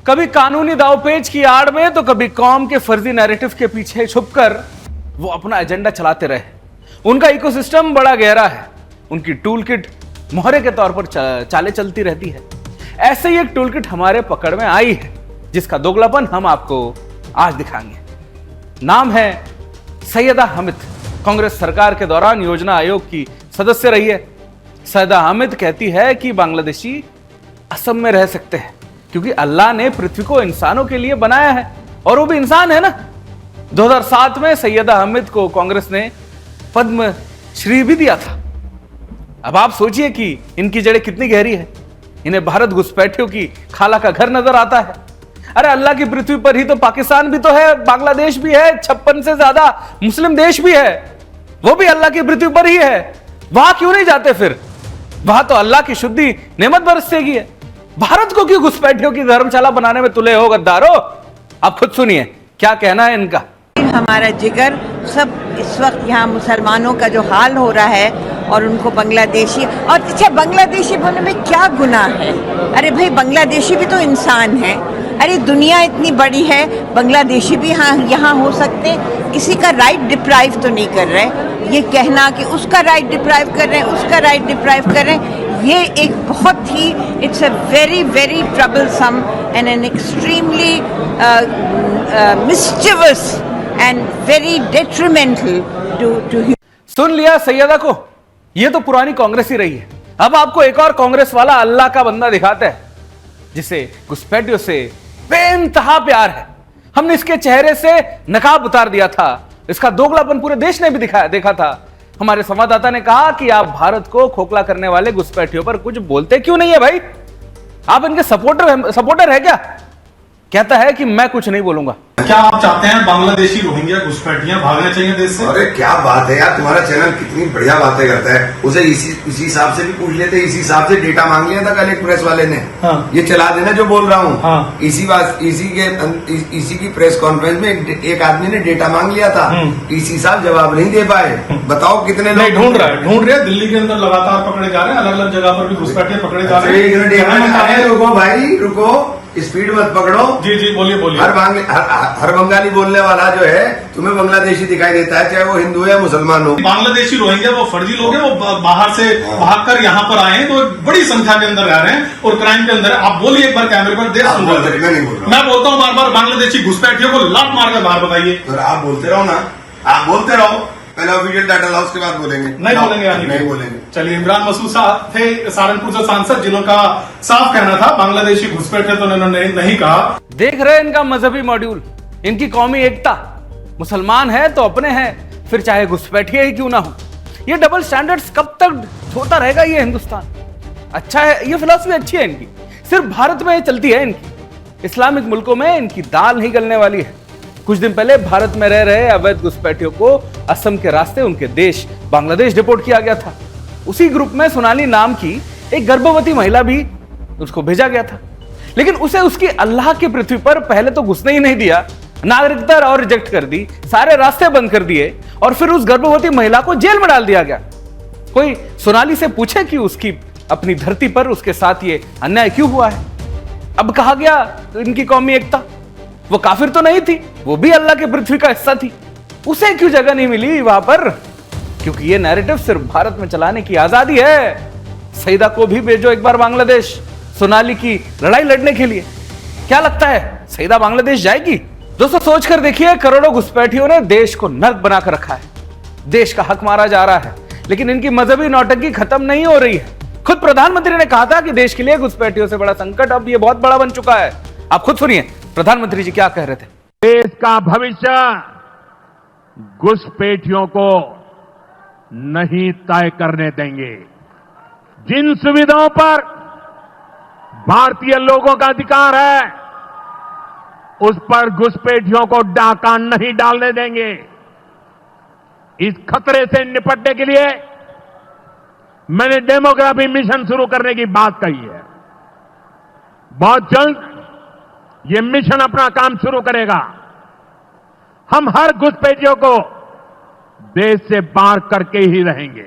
कभी कानूनी दावपेच की आड़ में तो कभी कौम के फर्जी नैरेटिव के पीछे छुपकर वो अपना एजेंडा चलाते रहे। उनका इकोसिस्टम बड़ा गहरा है, उनकी टूल किट मोहरे के तौर पर चालें चलती रहती है। ऐसे ही एक टूल किट हमारे पकड़ में आई है, जिसका दोगलापन हम आपको आज दिखाएंगे। नाम है सैयदा हामिद। कांग्रेस सरकार के दौरान योजना आयोग की सदस्य रही है। सैयदा हामिद कहती है कि बांग्लादेशी असम में रह सकते हैं क्योंकि अल्लाह ने पृथ्वी को इंसानों के लिए बनाया है, और वो भी इंसान है ना। 2007 में सैयदा हामिद को कांग्रेस ने पद्म श्री भी दिया था। अब आप सोचिए कि इनकी जड़ें कितनी गहरी है। इन्हें भारत घुसपैठियों की खाला का घर नजर आता है। अरे अल्लाह की पृथ्वी पर ही तो पाकिस्तान भी तो है, बांग्लादेश भी है, 56 से ज्यादा मुस्लिम देश भी है, वो भी अल्लाह की पृथ्वी पर ही है। वहां क्यों नहीं जाते फिर? वहां तो अल्लाह की शुद्धि नेमत बरसेगी है। भारत को क्यों घुसपैठियों की धर्मशाला बनाने में तुले हो गद्दारो? आप खुद सुनिए क्या कहना है इनका। हमारा जिगर सब इस वक्त यहाँ मुसलमानों का जो हाल हो रहा है, और उनको बांग्लादेशी, और अच्छा बांग्लादेशी बोलने में क्या गुनाह है? अरे भाई बांग्लादेशी भी तो इंसान है। अरे दुनिया इतनी बड़ी है, बांग्लादेशी भी यहाँ हो सकते हैं। किसी का राइट डिप्राइव तो नहीं कर रहे। ये कहना कि उसका राइट डिप्राइव कर रहे हैं, उसका राइट डिप्राइव कर रहे हैं, ये एक बहुत ही it's a very very troublesome and an extremely mischievous and very detrimental to. सुन लिया सैयदा को, ये तो पुरानी कांग्रेस ही रही है। अब आपको एक और कांग्रेस वाला अल्लाह का बंदा दिखाता है जिसे घुसपैठियों से बेइंतहा प्यार है। हमने इसके चेहरे से नकाब उतार दिया था। इसका दोगलापन पूरे देश ने भी देखा था। हमारे संवाददाता ने कहा कि आप भारत को खोखला करने वाले घुसपैठियों पर कुछ बोलते क्यों नहीं है भाई? आप इनके सपोर्टर है क्या? कहता है कि मैं कुछ नहीं बोलूंगा। क्या आप चाहते हैं बांग्लादेशी रोहिंग्या घुसपैठियां भागने चाहिए देश से? अरे क्या बात है यार, तुम्हारा चैनल कितनी बढ़िया बातें करता है। उसे इसी हिसाब से भी पूछ लेते, इसी हिसाब से डेटा मांग लिया था कल एक प्रेस वाले ने। हाँ। ये चला देना जो बोल रहा हूँ। हाँ। इसी की प्रेस कॉन्फ्रेंस में एक आदमी ने डेटा मांग लिया था। इसी साहब जवाब नहीं दे पाए। बताओ कितने लोग ढूंढ रहे हैं। दिल्ली के अंदर लगातार पकड़े जा रहे हैं, अलग अलग जगह पर भी घुसपैठिए पकड़े जा रहे हैं। रुको भाई रुको, स्पीड मत पकड़ो। जी जी बोलिए। हर बंगाली बोलने वाला जो है तुम्हें बांग्लादेशी दिखाई देता है, चाहे वो हिंदू है या मुसलमान हो। बांग्लादेशी रोहिंग्या वो फर्जी लोग हैं, वो बाहर से भागकर यहाँ पर आए हैं, तो बड़ी संख्या के अंदर रह रहे हैं और क्राइम के अंदर। आप बोलिए एक बार कैमरे पर, देश सुन रहे हैं। मैं बोलता हूँ बार बार, बांग्लादेशी घुसपैठियों को लात मारकर बाहर बताइए। आप बोलते रहो ना, आप बोलते रहो। पहले ऑफिशियल डाटा लाओ, उसके बाद बोलेंगे। नहीं बोलेंगे। चलिए, इमरान मसूद साहब थे सहारनपुर से सांसद, जिनका साफ कहना था बांग्लादेशी घुसपैठे तो उन्होंने नहीं कहा। देख रहे हैं इनका मजहबी मॉड्यूल, इनकी कौमी एकता। मुसलमान है तो अपने हैं, फिर चाहे घुसपैठिए ही क्यों ना हो। ये डबल स्टैंडर्ड्स कब तक होता रहेगा ये हिंदुस्तान? अच्छा है, ये फिलॉसफी अच्छी है इनकी, सिर्फ भारत में चलती है इनकी। इस्लामिक मुल्कों में इनकी दाल नहीं गलने वाली है। कुछ दिन पहले भारत में रह रहे अवैध घुसपैठियों को असम के रास्ते उनके देश बांग्लादेश डिपोर्ट किया गया था। उसी ग्रुप में सोनाली नाम की एक गर्भवती महिला भी उसको भेजा गया था, लेकिन उसे उसकी अल्लाह की पृथ्वी पर पहले तो घुसने ही नहीं दिया, नागरिकता और रिजेक्ट कर दी, सारे रास्ते बंद कर दिए, और फिर उस गर्भवती महिला को जेल में डाल दिया गया। कोई सोनाली से पूछे कि उसकी अपनी धरती पर उसके साथ ये अन्याय क्यों हुआ है? अब कहा गया इनकी कौमी एकता। वो काफिर तो नहीं थी, वो भी अल्लाह की पृथ्वी का हिस्सा थी। उसे क्यों जगह नहीं मिली वहां पर? क्योंकि ये नैरेटिव सिर्फ भारत में चलाने की आजादी है। सईदा को भी भेजो एक बार बांग्लादेश, सोनाली की लड़ाई लड़ने के लिए। क्या लगता है सईदा बांग्लादेश जाएगी? दोस्तों सोच कर देखिए, करोड़ों घुसपैठियों ने देश को नर्क बनाकर रखा है। देश का हक मारा जा रहा है, लेकिन इनकी मजहबी नौटंकी खत्म नहीं हो रही है। खुद प्रधानमंत्री ने कहा था कि देश के लिए घुसपैठियों से बड़ा संकट अब ये बहुत बड़ा बन चुका है। आप खुद सुनिए प्रधानमंत्री जी क्या कह रहे थे। देश का भविष्य घुसपैठियों को नहीं तय करने देंगे। जिन सुविधाओं पर भारतीय लोगों का अधिकार है, उस पर घुसपैठियों को डाका नहीं डालने देंगे। इस खतरे से निपटने के लिए मैंने डेमोग्राफी मिशन शुरू करने की बात कही है। बहुत जल्द ये मिशन अपना काम शुरू करेगा। हम हर घुसपैठियों को देश से बाहर करके ही रहेंगे।